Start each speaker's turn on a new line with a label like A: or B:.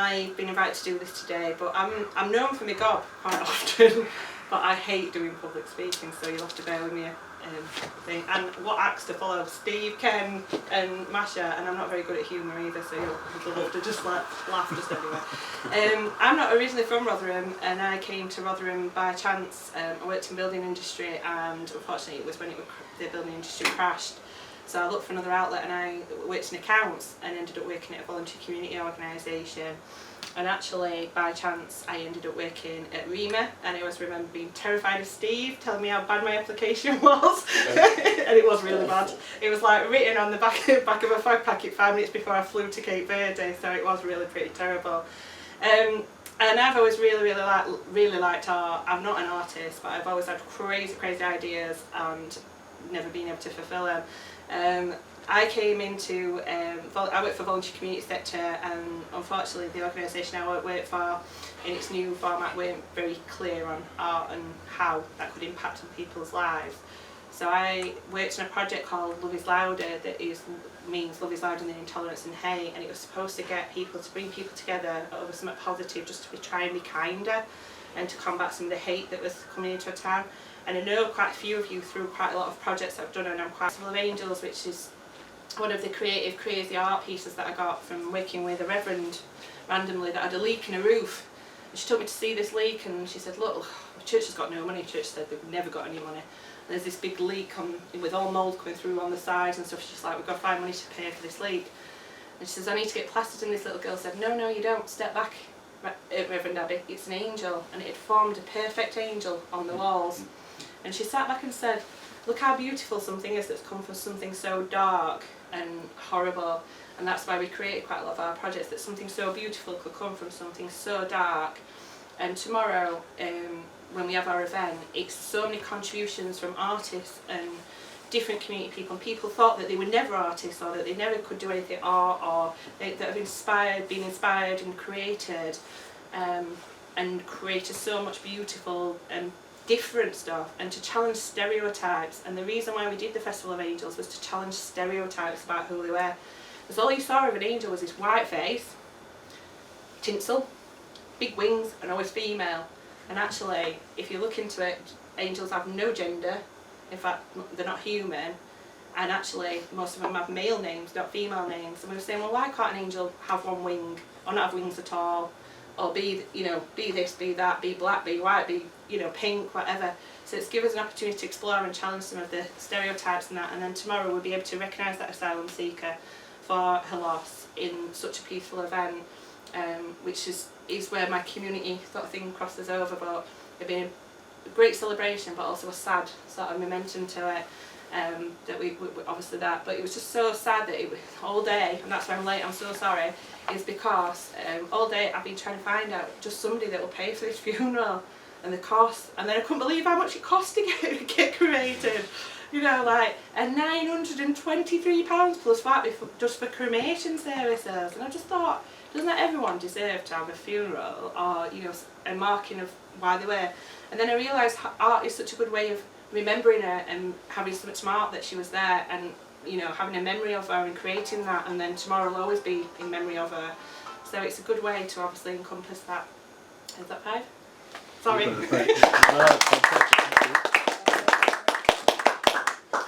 A: I've been invited to do this today, but I'm known for my gob quite often, but I hate doing public speaking, so you'll have to bear with me. And what acts to follow? Steve, Ken and Masha, and I'm not very good at humour either, so you'll have to just laugh just anyway. I'm not originally from Rotherham, and I came to Rotherham by chance. I worked in building industry, and unfortunately it was when the building industry crashed. So I looked for another outlet, and I worked in accounts and ended up working at a voluntary community organisation. And actually, by chance, I ended up working at REMA, and I always remember being terrified of Steve telling me how bad my application was, and it was really bad. It was like written on the back of a fag packet 5 minutes before I flew to Cape Verde, so it was really pretty terrible. And I've always really liked art. I'm not an artist, but I've always had crazy ideas and never been able to fulfil them. I came into, I work for voluntary community sector, and unfortunately the organisation I work for in its new format weren't very clear on art and how that could impact on people's lives. So I worked on a project called Love is Louder, that means love is louder than intolerance and hate, and it was supposed to get people, to bring people together over something positive, just to try and be kinder and to combat some of the hate that was coming into a town. And I know quite a few of you through quite a lot of projects I've done, and I'm quite Festival of Angels, which is one of the creative crazy art pieces that I got from working with a reverend randomly that had a leak in a roof. And she took me to see this leak, and she said, look, the church has got no money. The church said they've never got any money. And there's this big leak with all mould coming through on the sides and stuff. She's like, we've got to find money to pay for this leak. And she says, I need to get plastered. And this little girl said, no, you don't. Step back, Reverend Abby. It's an angel. And it had formed a perfect angel on the walls. And she sat back and said, look how beautiful something is that's come from something so dark and horrible. And that's why we created quite a lot of our projects, that something so beautiful could come from something so dark. And tomorrow, when we have our event, it's so many contributions from artists and different community people, and people thought that they were never artists, or that they never could do anything art, or that have been inspired and created so much beautiful and different stuff, and to challenge stereotypes. And the reason why we did the Festival of Angels was to challenge stereotypes about who they were. Because all you saw of an angel was this white face, tinsel, big wings, and always female. And actually, if you look into it, angels have no gender. In fact, they're not human. And actually, most of them have male names, not female names. And we were saying, well, why can't an angel have one wing, or not have wings at all, or be this, be that, be black, be white, be pink, whatever. So it's given us an opportunity to explore and challenge some of the stereotypes and that. And then tomorrow we'll be able to recognise that asylum seeker for her loss in such a peaceful event, which is where my community sort of thing crosses over. But it'll be a great celebration, but also a sad sort of momentum to it. That we obviously that, but it was just so sad that it was all day, and that's why I'm late, I'm so sorry, is because all day I've been trying to find out just somebody that will pay for this funeral and the cost, and then I couldn't believe how much it cost to get cremated, like and £923 plus VAT just for cremation services. And I just thought, doesn't everyone deserve to have a funeral, or a marking of why they were? And then I realised art is such a good way of remembering her and having so much art that she was there, and having a memory of her and creating that, and then tomorrow will always be in memory of her. So it's a good way to obviously encompass that. Is that 5? Sorry.